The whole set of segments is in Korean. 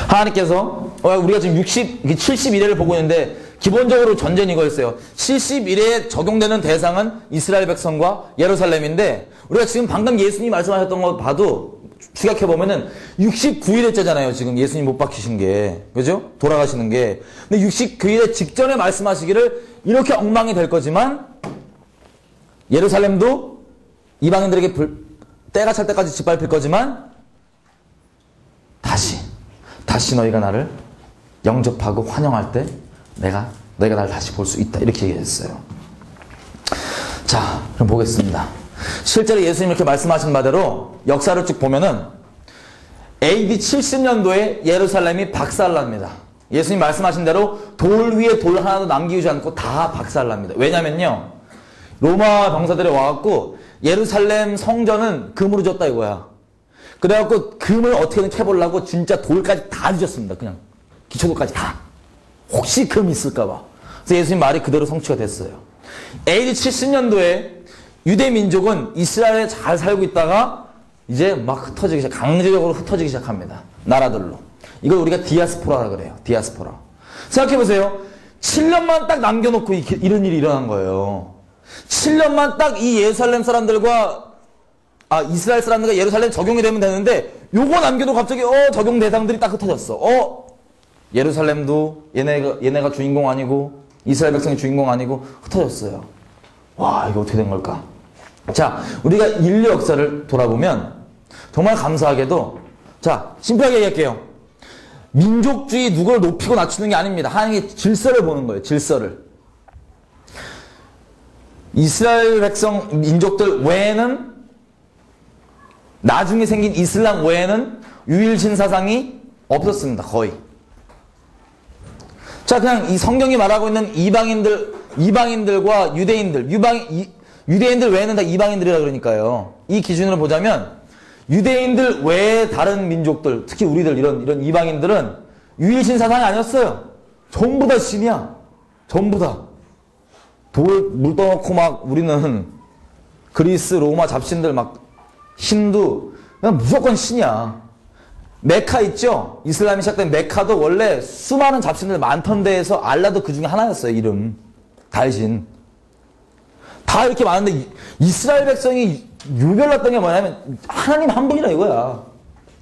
하나님께서 우리가 지금 71회를 보고 있는데 기본적으로 전제는 이거였어요. 71회에 적용되는 대상은 이스라엘 백성과 예루살렘인데 우리가 지금 방금 예수님이 말씀하셨던 거 봐도 추격해보면은 69일째잖아요. 지금 예수님 못 박히신 게. 그죠? 돌아가시는 게. 근데 69일에 직전에 말씀하시기를 이렇게 엉망이 될 거지만 예루살렘도 이방인들에게 때가 찰 때까지 짓밟힐 거지만 다시 너희가 나를 영접하고 환영할 때 너희가 나를 다시 볼 수 있다. 이렇게 얘기했어요. 자, 그럼 보겠습니다. 실제로 예수님이 이렇게 말씀하신 바대로 역사를 쭉 보면은 AD 70년도에 예루살렘이 박살납니다. 예수님 말씀하신 대로 돌 위에 돌 하나도 남기지 않고 다 박살납니다. 왜냐면요, 로마 병사들이 와갖고 예루살렘 성전은 금으로 졌다 이거야. 그래갖고 금을 어떻게든 캐보려고 진짜 돌까지 다 뒤졌습니다. 그냥 기초돌까지 다. 혹시 금 있을까봐. 그래서 예수님 말이 그대로 성취가 됐어요. AD 70년도에 유대 민족은 이스라엘에 잘 살고 있다가 이제 막 강제적으로 흩어지기 시작합니다. 나라들로. 이걸 우리가 디아스포라라 그래요. 디아스포라. 생각해보세요. 7년만 딱 남겨놓고 이런 일이 일어난 거예요. 7년만 딱 이 예루살렘 사람들과 이스라엘 사람들과 예루살렘 적용이 되면 되는데 요거 남겨도 갑자기 적용 대상들이 딱 흩어졌어. 예루살렘도 얘네가 주인공 아니고 이스라엘 백성이 주인공 아니고 흩어졌어요. 와, 이거 어떻게 된 걸까? 자, 우리가 인류 역사를 돌아보면 정말 감사하게도, 자, 심플하게 얘기할게요. 민족주의 누구를 높이고 낮추는 게 아닙니다. 하나님의 질서를 보는 거예요. 질서를. 이스라엘 백성 민족들 외에는, 나중에 생긴 이슬람 외에는 유일신 사상이 없었습니다. 거의. 자, 그냥 이 성경이 말하고 있는 이방인들과 유대인들, 유대인들 외에는 다 이방인들이라 그러니까요. 이 기준으로 보자면 유대인들 외의 다른 민족들, 특히 우리들 이런 이방인들은 유일신 사상이 아니었어요. 전부 다 신이야. 전부 다. 물 떠놓고 막 우리는 그리스, 로마 잡신들 막 힌두, 그냥 무조건 신이야. 메카 있죠? 이슬람이 시작된 메카도 원래 수많은 잡신들 많던 데에서 알라도 그 중에 하나였어요. 이름. 달신. 다 이렇게 많은데 이스라엘 백성이 유별났던 게 뭐냐면 하나님 한 분이라 이거야.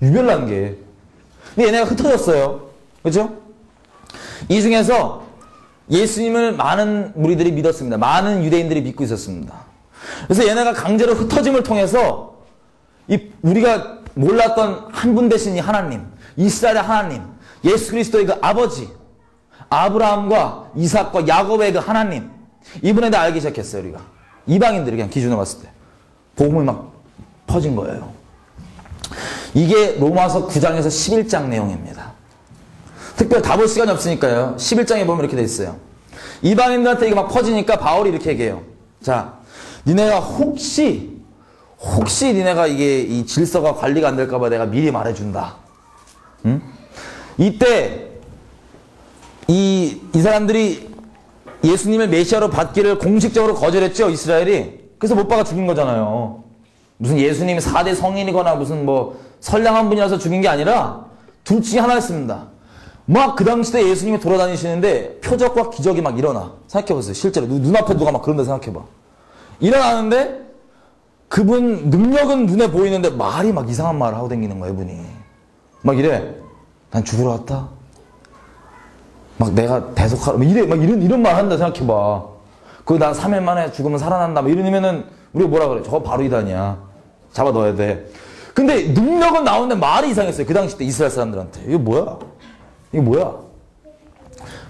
유별난 게. 근데 얘네가 흩어졌어요. 그렇죠? 이 중에서 예수님을 많은 무리들이 믿었습니다. 많은 유대인들이 믿고 있었습니다. 그래서 얘네가 강제로 흩어짐을 통해서 우리가 몰랐던 한 분 대신 이 하나님, 이스라엘의 하나님, 예수 그리스도의 그 아버지, 아브라함과 이삭과 야곱의 그 하나님, 이분에 대해 알기 시작했어요. 우리가 이방인들이 그냥 기준으로 봤을 때 복음이 막 퍼진 거예요. 이게 로마서 9장에서 11장 내용입니다. 특별히 다 볼 시간이 없으니까요. 11장에 보면 이렇게 돼 있어요. 이방인들한테 이게 막 퍼지니까 바울이 이렇게 얘기해요. 자, 니네가 혹시 니네가 이 질서가 관리가 안 될까봐 내가 미리 말해준다. 응? 이때 이 사람들이 예수님을 메시아로 받기를 공식적으로 거절했죠, 이스라엘이. 그래서 못 박아 죽인 거잖아요. 무슨 예수님이 4대 성인이거나 무슨 뭐 선량한 분이라서 죽인 게 아니라 둘 중에 하나였습니다. 막 그 당시 때 예수님이 돌아다니시는데 표적과 기적이 막 일어나. 생각해보세요. 실제로 눈앞에 누가 막 그런다 생각해봐. 일어나는데 그분 능력은 눈에 보이는데 말이 막 이상한 말을 하고 다니는 거야, 이분이. 막 이래. 난 죽으러 왔다. 막 내가 대속하라. 막 이런 말 한다 생각해봐. 난 3일 만에 죽으면 살아난다. 막 이러면은 우리가 뭐라 그래? 저거 바로 이단이야. 잡아 넣어야 돼. 근데 능력은 나오는데 말이 이상했어요. 그 당시 때 이스라엘 사람들한테. 이거 뭐야?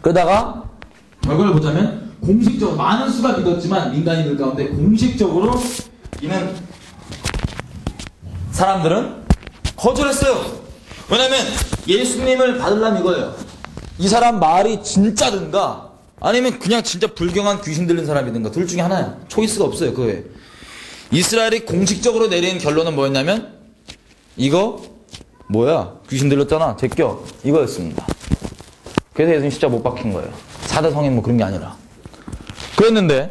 그러다가 결과를 보자면 공식적으로 많은 수가 믿었지만 민간인들 가운데 공식적으로 이는 사람들은 거절했어요. 왜냐면 예수님을 받으려면 이거예요. 이 사람 말이 진짜든가 아니면 그냥 진짜 불경한 귀신 들린 사람이든가 둘 중에 하나야. 초이스가 없어요. 그거에. 이스라엘이 공식적으로 내린 결론은 뭐였냐면 이거 뭐야? 귀신 들렸잖아. 제껴. 이거였습니다. 그래서 예수님 십자가 못 박힌 거예요. 4대 성인 뭐 그런 게 아니라. 그랬는데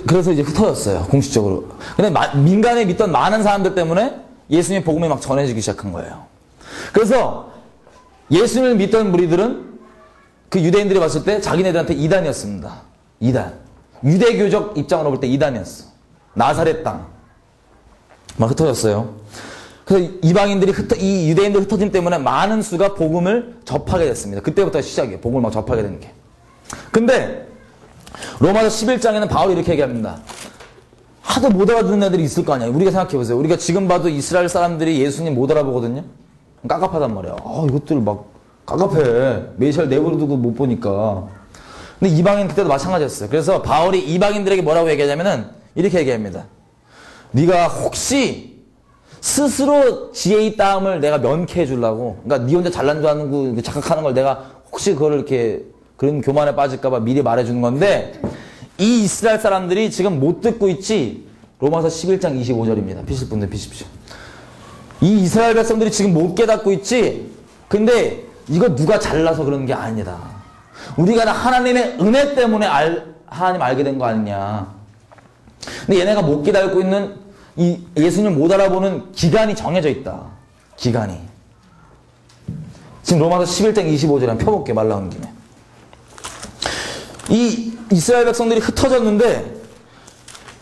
그래서 이제 흩어졌어요. 공식적으로. 근데 민간에 믿던 많은 사람들 때문에 예수님의 복음이 막 전해지기 시작한 거예요. 그래서 예수님을 믿던 무리들은 그 유대인들이 봤을 때 자기네들한테 이단이었습니다. 이단. 유대교적 입장으로 볼 때 이단이었어. 나사렛 땅. 막 흩어졌어요. 그래서 이방인들이 이 유대인들 흩어짐 때문에 많은 수가 복음을 접하게 됐습니다. 그때부터 시작이에요. 복음을 막 접하게 되는 게. 근데 로마서 11장에는 바울이 이렇게 얘기합니다. 하도 못 알아듣는 애들이 있을 거 아니야. 우리가 생각해보세요. 우리가 지금 봐도 이스라엘 사람들이 예수님 못 알아보거든요. 깝깝하단 말이야. 이것들 막 깝깝해. 메시아를 내버려두고 못 보니까. 근데 이방인 그때도 마찬가지였어요. 그래서 바울이 이방인들에게 뭐라고 얘기하냐면은 이렇게 얘기합니다. 네가 혹시 스스로 지혜 있다함을 내가 면케해 주려고, 그러니까 네 혼자 잘난 줄 아는 거 착각하는 걸 내가 혹시 그걸 이렇게 그런 교만에 빠질까봐 미리 말해주는 건데, 이 이스라엘 사람들이 지금 못 듣고 있지. 로마서 11장 25절입니다. 피실 분들 피십시오. 이 이스라엘 백성들이 지금 못 깨닫고 있지. 근데 이거 누가 잘나서 그런 게 아니다. 우리가 하나님의 은혜 때문에 하나님 알게 된 거 아니냐. 근데 얘네가 못 깨닫고 있는 이 예수님 못 알아보는 기간이 정해져 있다. 기간이. 지금 로마서 11장 25절에 한번 펴볼게, 말 나온 김에. 이 이스라엘 백성들이 흩어졌는데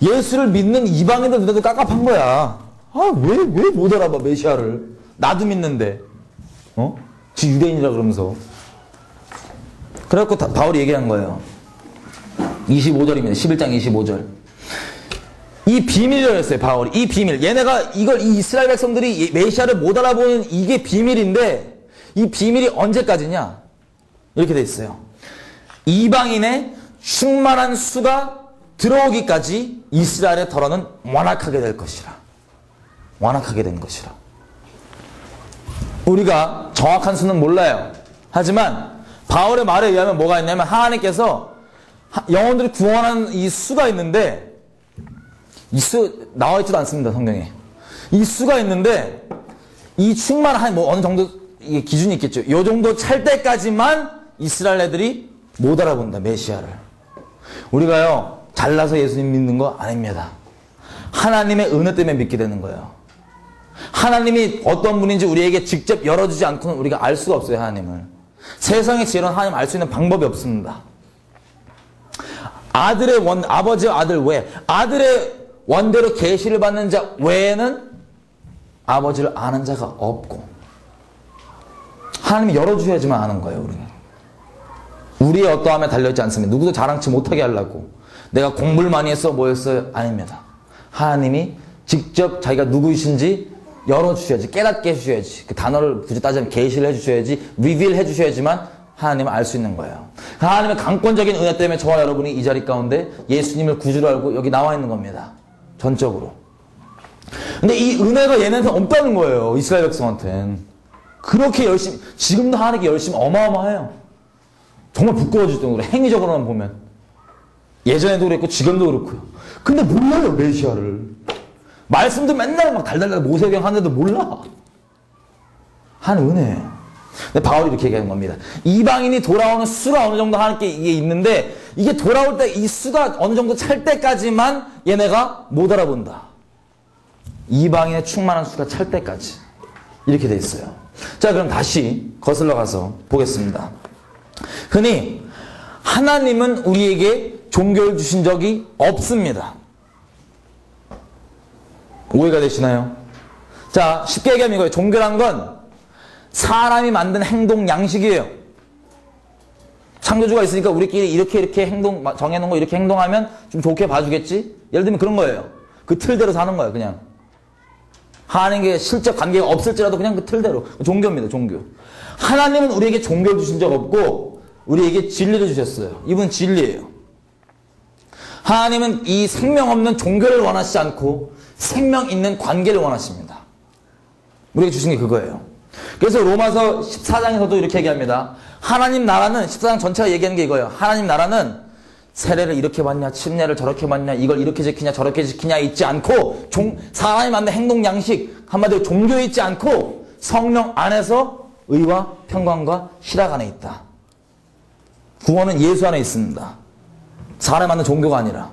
예수를 믿는 이방인들 눈에도 깝깝한 거야. 왜 못 알아봐, 메시아를. 나도 믿는데. 지 유대인이라 그러면서. 그래갖고 바울이 얘기한 거예요. 25절입니다. 11장 25절. 이 비밀을 했어요, 바울이. 이 비밀. 얘네가 이 이스라엘 백성들이 메시아를 못 알아보는 이게 비밀인데, 이 비밀이 언제까지냐? 이렇게 돼 있어요. 이방인의 충만한 수가 들어오기까지 이스라엘의 덜어는 완악하게 될 것이라. 완악하게 된 것이라. 우리가 정확한 수는 몰라요. 하지만 바울의 말에 의하면 뭐가 있냐면 하나님께서 영혼들을 구원하는 이 수가 있는데, 이 수 나와 있지도 않습니다, 성경에. 이 수가 있는데 이 충만한 어느 정도 이게 기준이 있겠죠. 요 정도 찰 때까지만 이스라엘 애들이 못 알아본다, 메시아를. 우리가요 잘나서 예수님 믿는 거 아닙니다. 하나님의 은혜 때문에 믿게 되는 거예요. 하나님이 어떤 분인지 우리에게 직접 열어주지 않고는 우리가 알 수가 없어요, 하나님을. 세상의 지혜로는 하나님 알 수 있는 방법이 없습니다. 아버지와 아들 외, 아들의 원대로 계시를 받는 자 외에는 아버지를 아는 자가 없고, 하나님이 열어주셔야지만 아는 거예요, 우리는. 우리의 어떠함에 달려있지 않습니다. 누구도 자랑치 못하게 하려고. 내가 공부를 많이 했어, 뭐 했어요? 아닙니다. 하나님이 직접 자기가 누구이신지 열어주셔야지, 깨닫게 해주셔야지. 그 단어를 굳이 따지면 계시를 해주셔야지, 리빌 해주셔야지만 하나님을 알 수 있는 거예요. 하나님의 강권적인 은혜 때문에 저와 여러분이 이 자리 가운데 예수님을 구주로 알고 여기 나와 있는 겁니다. 전적으로. 근데 이 은혜가 얘네한테 없다는 거예요, 이스라엘 백성한테는. 그렇게 열심히, 지금도 하나님께 열심히 어마어마해요. 정말 부끄러워질 정도로, 행위적으로만 보면. 예전에도 그랬고 지금도 그렇고요. 근데 몰라요, 메시아를. 말씀도 맨날 막 달달달 모세경 하는데도 몰라. 하나님 은혜. 근데 바울이 이렇게 얘기하는 겁니다. 이방인이 돌아오는 수가 어느 정도 하나님께 이게 있는데, 이게 돌아올 때 이 수가 어느 정도 찰 때까지만 얘네가 못 알아본다. 이방인의 충만한 수가 찰 때까지. 이렇게 돼 있어요. 자, 그럼 다시 거슬러 가서 보겠습니다. 흔히 하나님은 우리에게 종교를 주신 적이 없습니다. 오해가 되시나요? 자, 쉽게 얘기하면 이거예요. 종교란 건 사람이 만든 행동 양식이에요. 창조주가 있으니까 우리끼리 이렇게 행동 정해놓은 거 이렇게 행동하면 좀 좋게 봐주겠지? 예를 들면 그런 거예요. 그 틀대로 사는 거예요, 그냥. 하나님께 실적 관계가 없을지라도 그냥 그 틀대로. 종교입니다, 종교. 하나님은 우리에게 종교를 주신 적 없고 우리에게 진리를 주셨어요. 이분 진리예요. 하나님은 이 생명 없는 종교를 원하시지 않고 생명 있는 관계를 원하십니다. 우리에게 주신 게 그거예요. 그래서 로마서 14장에서도 이렇게 얘기합니다. 하나님 나라는, 14장 전체가 얘기하는 게 이거예요. 하나님 나라는 세례를 이렇게 받냐, 침례를 저렇게 받냐, 이걸 이렇게 지키냐, 저렇게 지키냐 있지 않고, 사람이 만든 행동 양식, 한마디로 종교에 있지 않고 성령 안에서 의와 평강과 희락 안에 있다. 구원은 예수 안에 있습니다. 사람이 만든 종교가 아니라.